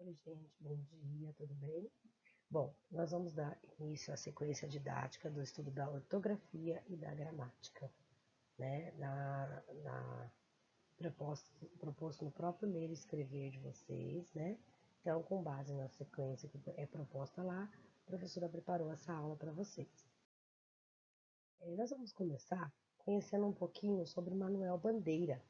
Oi, gente, bom dia, tudo bem? Bom, nós vamos dar início à sequência didática do estudo da ortografia e da gramática, né? Proposto no próprio ler e escrever de vocês, né? Então, com base na sequência que é proposta lá, a professora preparou essa aula para vocês. Nós vamos começar conhecendo um pouquinho sobre Manuel Bandeira.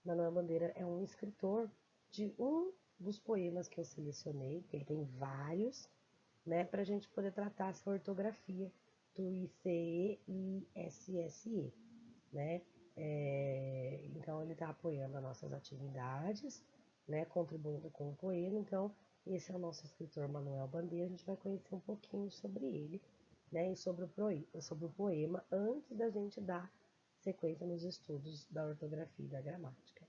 Manuel Bandeira é um escritor de um dos poemas que eu selecionei, que ele tem vários, né, para a gente poder tratar essa ortografia do ICE e ISSE, né? Então ele está apoiando as nossas atividades, né, contribuindo com o poema. Então esse é o nosso escritor Manuel Bandeira. A gente vai conhecer um pouquinho sobre ele, né, e sobre o poema antes da gente dar sequência nos estudos da ortografia e da gramática.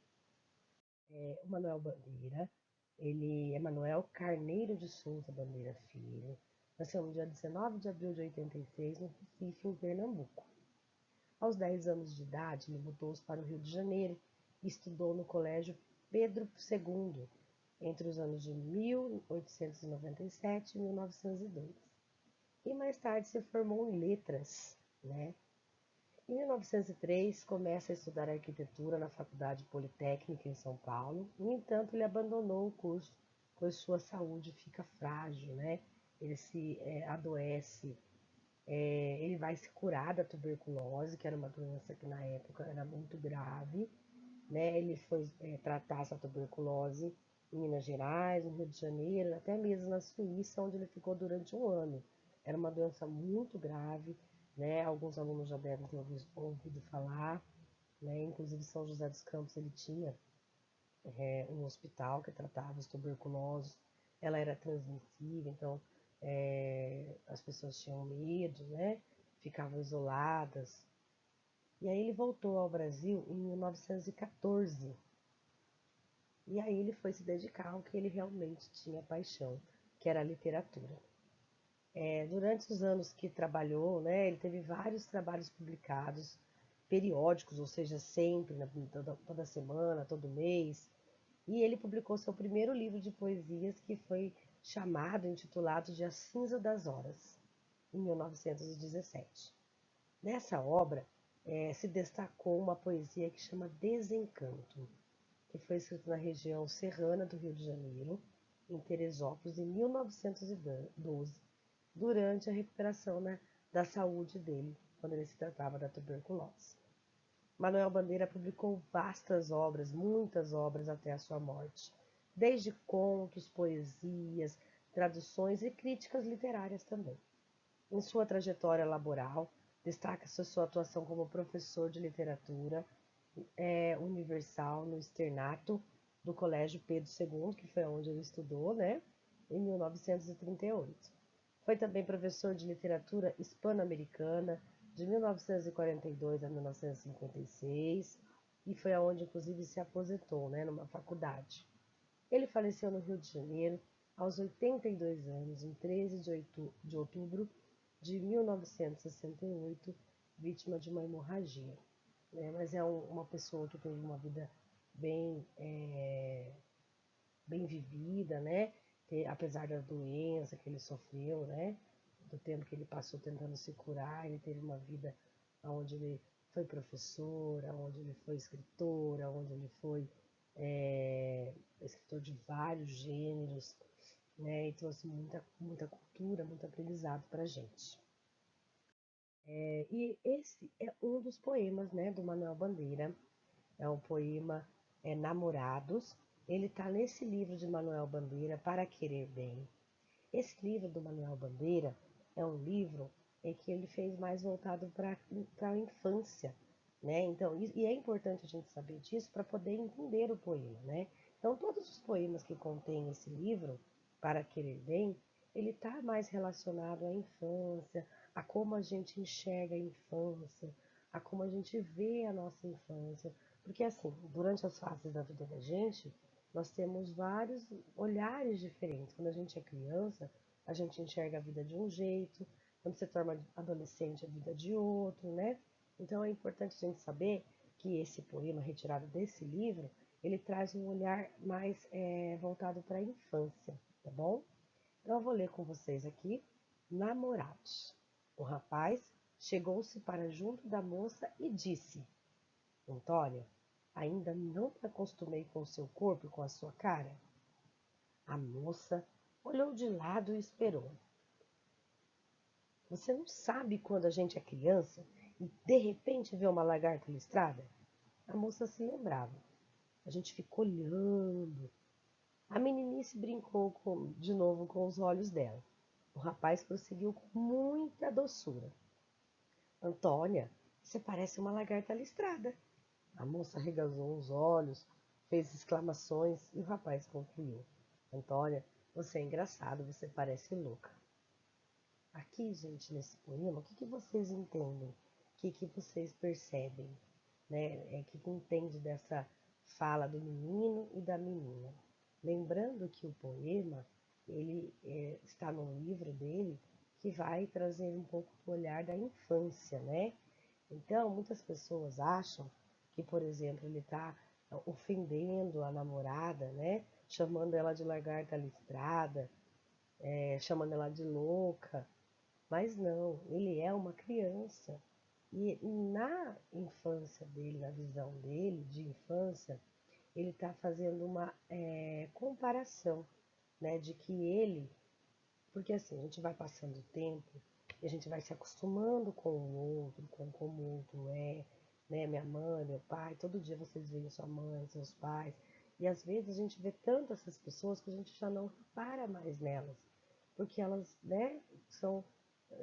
O Manuel Bandeira, ele é Manuel Carneiro de Souza Bandeira Filho, nasceu no dia 19 de abril de 86, no Recife, em Pernambuco. Aos 10 anos de idade, ele mudou-se para o Rio de Janeiro e estudou no Colégio Pedro II, entre os anos de 1897 e 1902. E mais tarde se formou em letras, né? Em 1903, começa a estudar arquitetura na Faculdade Politécnica em São Paulo. No entanto, ele abandonou o curso, pois sua saúde fica frágil, né? Ele se adoece, ele vai se curar da tuberculose, que era uma doença que na época era muito grave, né? Ele foi tratar essa tuberculose em Minas Gerais, no Rio de Janeiro, até mesmo na Suíça, onde ele ficou durante um ano. Era uma doença muito grave, né? Alguns alunos já devem ter ouvido falar, né? Inclusive São José dos Campos ele tinha um hospital que tratava os tuberculosos. Ela era transmissível, então as pessoas tinham medo, né? Ficavam isoladas. E aí ele voltou ao Brasil em 1914. E aí ele foi se dedicar ao que ele realmente tinha paixão, que era a literatura. Durante os anos que trabalhou, né, ele teve vários trabalhos publicados, periódicos, ou seja, sempre, toda semana, todo mês. E ele publicou seu primeiro livro de poesias, que foi intitulado de A Cinza das Horas, em 1917. Nessa obra, se destacou uma poesia que chama Desencanto, que foi escrita na região serrana do Rio de Janeiro, em Teresópolis, em 1912, durante a recuperação, né, da saúde dele, quando ele se tratava da tuberculose. Manuel Bandeira publicou vastas obras, muitas obras até a sua morte, desde contos, poesias, traduções e críticas literárias também. Em sua trajetória laboral, destaca-se a sua atuação como professor de literatura universal no externato do Colégio Pedro II, que foi onde ele estudou, né, em 1938. Foi também professor de literatura hispano-americana de 1942 a 1956 e foi aonde inclusive se aposentou, né, numa faculdade. Ele faleceu no Rio de Janeiro aos 82 anos, em 13 de outubro de 1968, vítima de uma hemorragia, né? Mas é uma pessoa que teve uma vida bem, bem vivida, né? Apesar da doença que ele sofreu, né? Do tempo que ele passou tentando se curar, ele teve uma vida onde ele foi professor, onde ele foi escritor, onde ele foi escritor de vários gêneros, né? E trouxe muita cultura, muito aprendizado para a gente. E esse é um dos poemas, né, do Manuel Bandeira. É um poema Namorados. Ele está nesse livro de Manuel Bandeira, Para Querer Bem. Esse livro do Manuel Bandeira é um livro que ele fez mais voltado para a infância, né? Então, e é importante a gente saber disso para poder entender o poema, né? Então, todos os poemas que contém esse livro, Para Querer Bem, ele está mais relacionado à infância, a como a gente enxerga a infância, a como a gente vê a nossa infância. Porque assim, durante as fases da vida da gente, nós temos vários olhares diferentes. Quando a gente é criança, a gente enxerga a vida de um jeito, quando se torna adolescente, a vida de outro, né? Então é importante a gente saber que esse poema retirado desse livro, ele traz um olhar mais voltado para a infância, tá bom? Então eu vou ler com vocês aqui, Namorados. O rapaz chegou-se para junto da moça e disse: Antônia, ainda não me acostumei com o seu corpo e com a sua cara? A moça olhou de lado e esperou. Você não sabe quando a gente é criança e de repente vê uma lagarta listrada? A moça se lembrava. A gente ficou olhando. A meninice brincou de novo com os olhos dela. O rapaz prosseguiu com muita doçura. Antônia, você parece uma lagarta listrada. A moça arregalou os olhos, fez exclamações e o rapaz concluiu. Antônia, você é engraçado, você parece louca. Aqui, gente, nesse poema, o que vocês entendem? O que vocês percebem? Né? Que entende dessa fala do menino e da menina? Lembrando que o poema, ele está no livro dele, que vai trazer um pouco do olhar da infância, né? Então, muitas pessoas acham que, por exemplo, ele está ofendendo a namorada, né? Chamando ela de lagarta listrada, chamando ela de louca. Mas não, ele é uma criança. E na infância dele, na visão dele de infância, ele está fazendo uma comparação, né? De que ele, porque assim, a gente vai passando o tempo e a gente vai se acostumando com o outro, com como o outro é, né? Minha mãe, meu pai, todo dia vocês veem sua mãe, seus pais. E às vezes a gente vê tanto essas pessoas que a gente já não repara mais nelas, porque elas, né,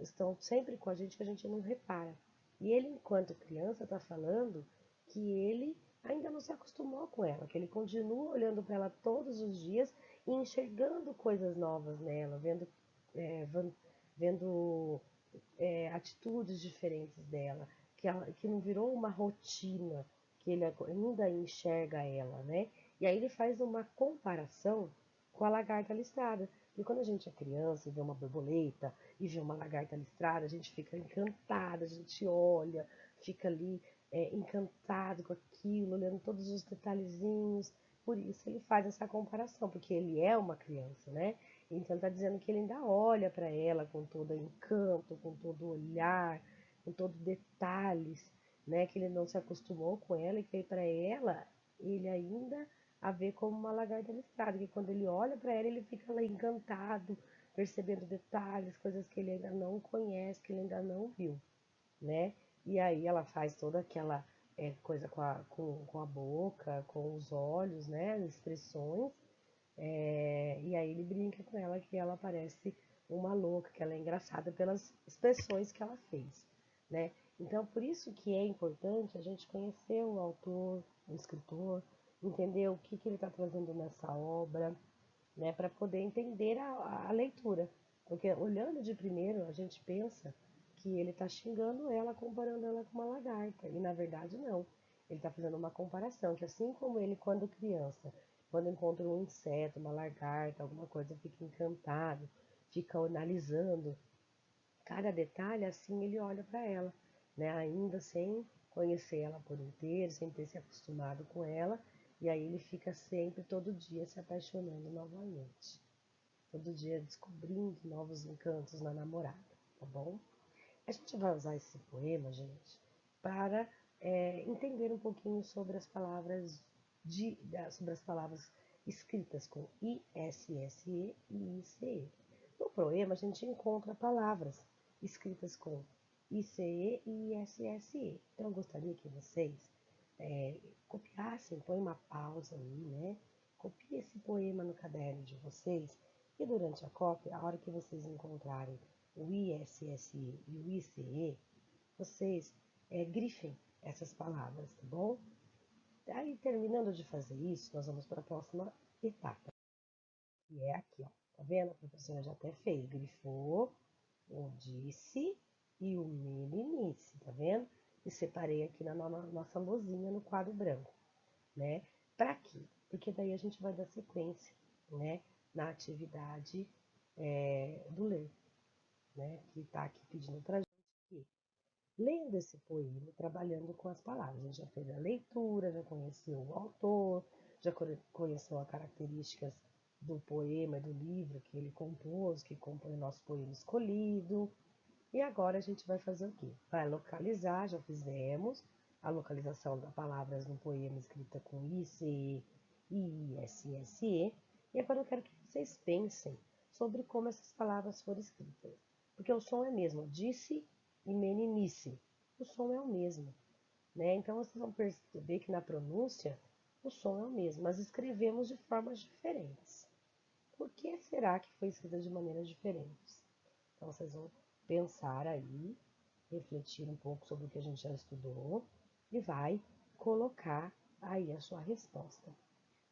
estão sempre com a gente que a gente não repara. E ele, enquanto criança, está falando que ele ainda não se acostumou com ela, que ele continua olhando para ela todos os dias e enxergando coisas novas nela, é, vendo atitudes diferentes dela, que não virou uma rotina, que ele ainda enxerga ela, né? E aí ele faz uma comparação com a lagarta listrada. E quando a gente é criança e vê uma borboleta e vê uma lagarta listrada, a gente fica encantada, a gente olha, fica ali encantado com aquilo, olhando todos os detalhezinhos. Por isso ele faz essa comparação, porque ele é uma criança, né? Então está dizendo que ele ainda olha para ela com todo encanto, com todo olhar, com todo detalhes, né? Que ele não se acostumou com ela e que para ela ele ainda a vê como uma lagarta listrada, que quando ele olha para ela ele fica lá encantado, percebendo detalhes, coisas que ele ainda não conhece, que ele ainda não viu, né? E aí ela faz toda aquela coisa com a boca, com os olhos, né? As expressões. E aí ele brinca com ela que ela parece uma louca, que ela é engraçada pelas expressões que ela fez, né? Então, por isso que é importante a gente conhecer o autor, o escritor, entender o que ele está trazendo nessa obra, né? Para poder entender a leitura. Porque olhando de primeiro, a gente pensa que ele está xingando ela, comparando ela com uma lagarta. E na verdade não. Ele está fazendo uma comparação, que assim como ele, quando criança, quando encontra um inseto, uma lagarta, alguma coisa, fica encantado, fica analisando cada detalhe, assim ele olha para ela, né? Ainda sem conhecer ela por inteiro, sem ter se acostumado com ela, e aí ele fica sempre, todo dia, se apaixonando novamente. Todo dia descobrindo novos encantos na namorada, tá bom? A gente vai usar esse poema, gente, para entender um pouquinho sobre as palavras sobre as palavras escritas com ISSE e ICE. No poema, a gente encontra palavras escritas com ICE e ISSE. Então, eu gostaria que vocês copiassem, põe uma pausa aí, né? Copie esse poema no caderno de vocês e durante a cópia, a hora que vocês encontrarem o ISSE e o ICE, vocês grifem essas palavras, tá bom? Aí, terminando de fazer isso, nós vamos para a próxima etapa, que é aqui, ó. Tá vendo? A professora já até fez, grifou o disse e o meninice, tá vendo? E separei aqui na nossa lousinha no quadro branco, né? Para quê? Porque daí a gente vai dar sequência, né? Na atividade do ler, né? Que tá aqui pedindo pra gente aqui. Lendo esse poema, trabalhando com as palavras. A gente já fez a leitura, já conheceu o autor, já conheceu as características do poema e do livro que ele compôs, que compõe o nosso poema escolhido. E agora a gente vai fazer o quê? Vai localizar, já fizemos a localização das palavras no poema escrita com ICE e ISSE. E agora eu quero que vocês pensem sobre como essas palavras foram escritas. Porque o som é mesmo, disse e meninice. O som é o mesmo, né? Então vocês vão perceber que na pronúncia o som é o mesmo, mas escrevemos de formas diferentes. Por que será que foi escrita de maneiras diferentes? Então vocês vão pensar aí, refletir um pouco sobre o que a gente já estudou e vai colocar aí a sua resposta.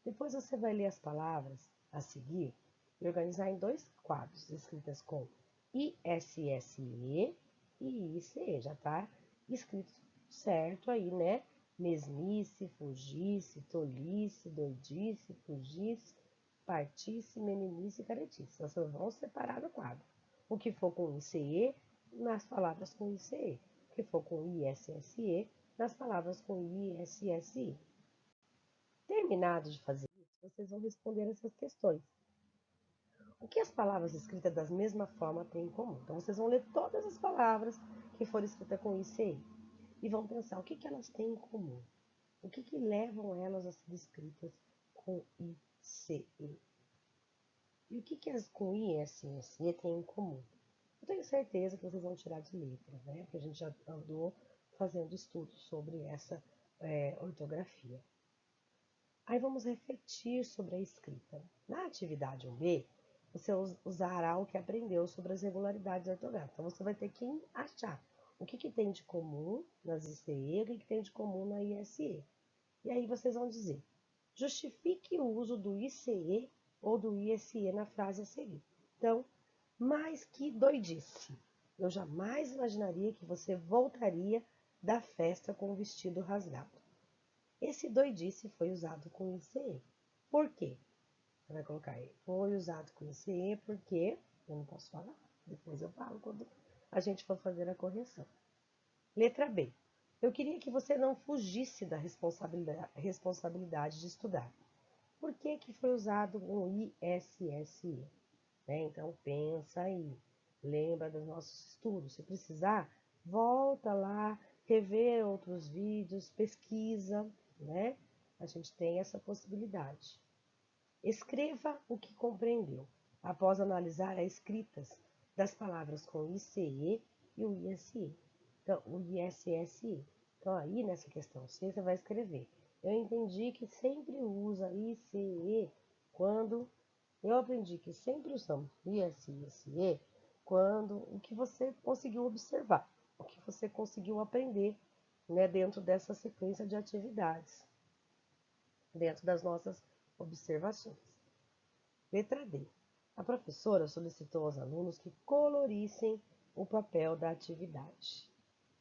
Depois você vai ler as palavras a seguir e organizar em 2 quadros, escritas com ISSE e ICE. Já está escrito certo aí, né? Mesmice, fugisse, tolice, doidice, fugisse, partisse, meninice e caretice. Vocês vão separar no quadro. O que for com ICE, nas palavras com ICE. O que for com ISSE, nas palavras com ISSI. Terminado de fazer isso, vocês vão responder essas questões. O que as palavras escritas da mesma forma têm em comum? Então, vocês vão ler todas as palavras que foram escritas com ICE e vão pensar o que elas têm em comum. O que levam elas a ser escritas com ICE? E o que as com ISSE têm em comum? Eu tenho certeza que vocês vão tirar de letra, né? Porque a gente já andou fazendo estudos sobre essa ortografia. Aí vamos refletir sobre a escrita. Na atividade 1B, você usará o que aprendeu sobre as regularidades ortográficas. Então, você vai ter que achar o que tem de comum nas ICE e o que tem de comum na ISE. E aí vocês vão dizer, justifique o uso do ICE ou do ISE na frase a seguir. Então, mas que doidice! Eu jamais imaginaria que você voltaria da festa com o vestido rasgado. Esse doidice foi usado com ICE. Por quê? Você vai colocar aí. Foi usado com ICE porque... Eu não posso falar. Depois eu falo quando a gente for fazer a correção. Letra B. Eu queria que você não fugisse da responsabilidade de estudar. Por que foi usado um ISSE? Então, pensa aí. Lembra dos nossos estudos. Se precisar, volta lá, rever outros vídeos, pesquisa, né? A gente tem essa possibilidade. Escreva o que compreendeu, após analisar as escritas das palavras com ICE e o ISE. Então, o ISSE. Então, aí nessa questão C, você vai escrever. Eu entendi que sempre usa ICE quando... Eu aprendi que sempre usamos ISE quando o que você conseguiu observar, o que você conseguiu aprender, né, dentro dessa sequência de atividades, dentro das nossas observações. Letra D. A professora solicitou aos alunos que colorissem o papel da atividade.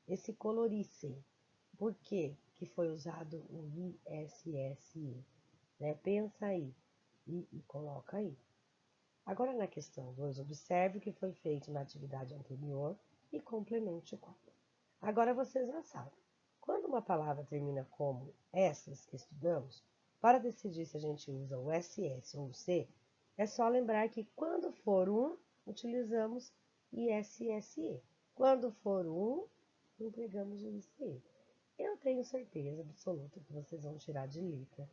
Esse colorissem, por que foi usado o ISSI? Né? Pensa aí e coloca aí. Agora na questão 2, observe o que foi feito na atividade anterior e complemente o quadro. Agora vocês já sabem. Quando uma palavra termina como essas que estudamos, para decidir se a gente usa o SS ou o C, é só lembrar que quando for um, utilizamos ISSE. Quando for um, empregamos o ICE. Eu tenho certeza absoluta que vocês vão tirar de letra,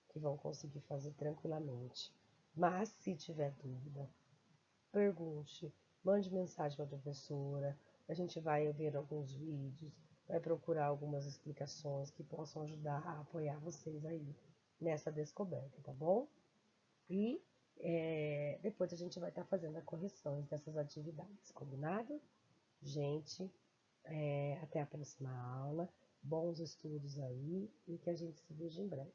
que vão conseguir fazer tranquilamente. Mas, se tiver dúvida, pergunte, mande mensagem para a professora, a gente vai ver alguns vídeos, vai procurar algumas explicações que possam ajudar a apoiar vocês aí nessa descoberta, tá bom? E depois a gente vai estar fazendo as correções dessas atividades, combinado? Gente, até a próxima aula, bons estudos aí e que a gente se veja em breve.